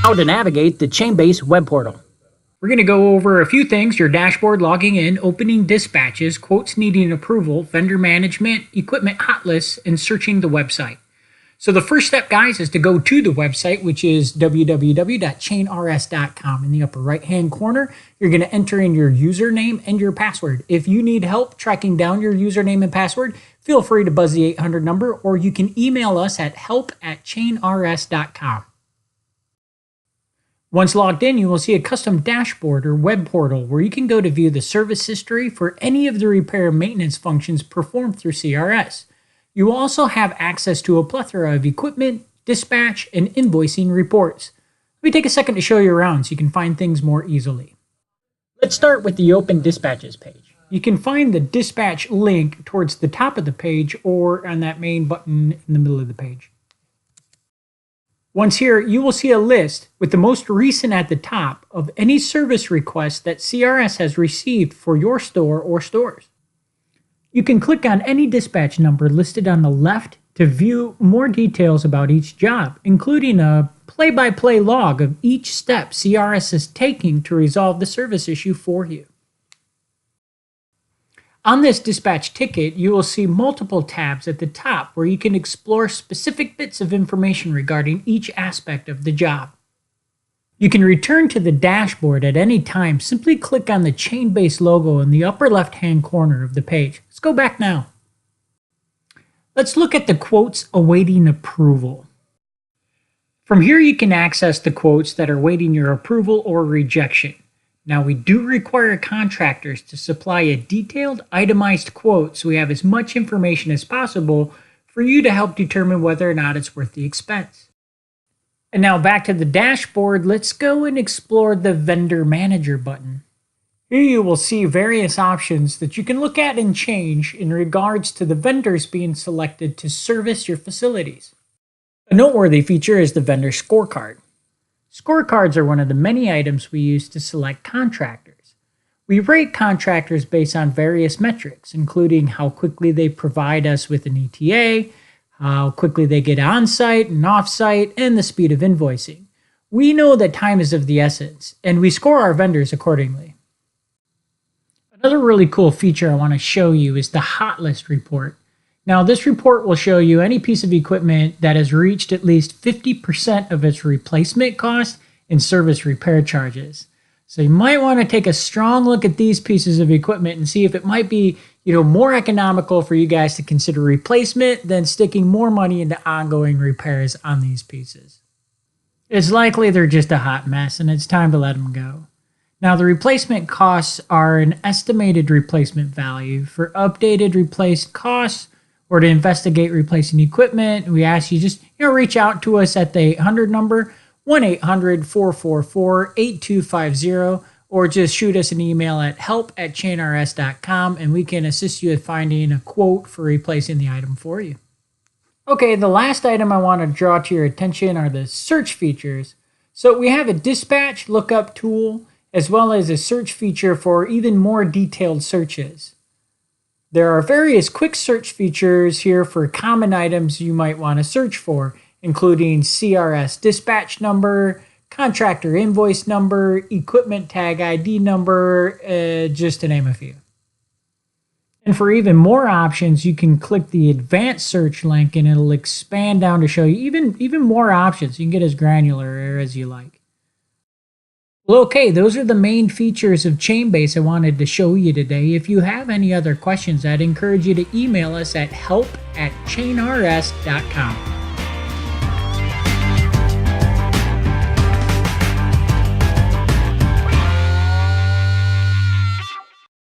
how to navigate the Chainbase web portal. We're going to go over a few things: your dashboard, logging in, opening dispatches, quotes needing approval, vendor management, equipment hot lists, and searching the website. So the first step, guys, is to go to the website, which is www.chainrs.com. In the upper right-hand corner, you're going to enter in your username and your password. If you need help tracking down your username and password, feel free to buzz the 800 number, or you can email us at help@chainrs.com. Once logged in, you will see a custom dashboard or web portal where you can go to view the service history for any of the repair and maintenance functions performed through CRS. You will also have access to a plethora of equipment, dispatch, and invoicing reports. Let me take a second to show you around so you can find things more easily. Let's start with the Open Dispatches page. You can find the dispatch link towards the top of the page or on that main button in the middle of the page. Once here, you will see a list with the most recent at the top of any service requests that CRS has received for your store or stores. You can click on any dispatch number listed on the left to view more details about each job, including a play-by-play log of each step CRS is taking to resolve the service issue for you. On this dispatch ticket, you will see multiple tabs at the top where you can explore specific bits of information regarding each aspect of the job. You can return to the dashboard at any time. Simply click on the Chainbase logo in the upper left-hand corner of the page. Let's go back now. Let's look at the quotes awaiting approval. From here, you can access the quotes that are waiting your approval or rejection. Now, we do require contractors to supply a detailed, itemized quote so we have as much information as possible for you to help determine whether or not it's worth the expense. And now back to the dashboard, let's go and explore the Vendor Manager button. Here you will see various options that you can look at and change in regards to the vendors being selected to service your facilities. A noteworthy feature is the Vendor Scorecard. Scorecards are one of the many items we use to select contractors. We rate contractors based on various metrics, including how quickly they provide us with an ETA, how quickly they get on-site and off-site, and the speed of invoicing. We know that time is of the essence, and we score our vendors accordingly. Another really cool feature I want to show you is the Hotlist Report. Now, this report will show you any piece of equipment that has reached at least 50% of its replacement cost and service repair charges. So you might want to take a strong look at these pieces of equipment and see if it might be, more economical for you guys to consider replacement than sticking more money into ongoing repairs on these pieces. It's likely they're just a hot mess and it's time to let them go. Now, the replacement costs are an estimated replacement value. For updated replaced costs or to investigate replacing equipment, we ask you just reach out to us at the 800 number, 1-800-444-8250, or just shoot us an email at help@chainrs.com and we can assist you with finding a quote for replacing the item for you. Okay, the last item I want to draw to your attention are the search features. So we have a dispatch lookup tool as well as a search feature for even more detailed searches. There are various quick search features here for common items you might want to search for, including CRS Dispatch Number, contractor invoice number, equipment tag ID number, just to name a few. And for even more options, you can click the advanced search link and it'll expand down to show you even more options. You can get as granular as you like. Well, okay, those are the main features of Chainbase I wanted to show you today. If you have any other questions, I'd encourage you to email us at help@chainrs.com.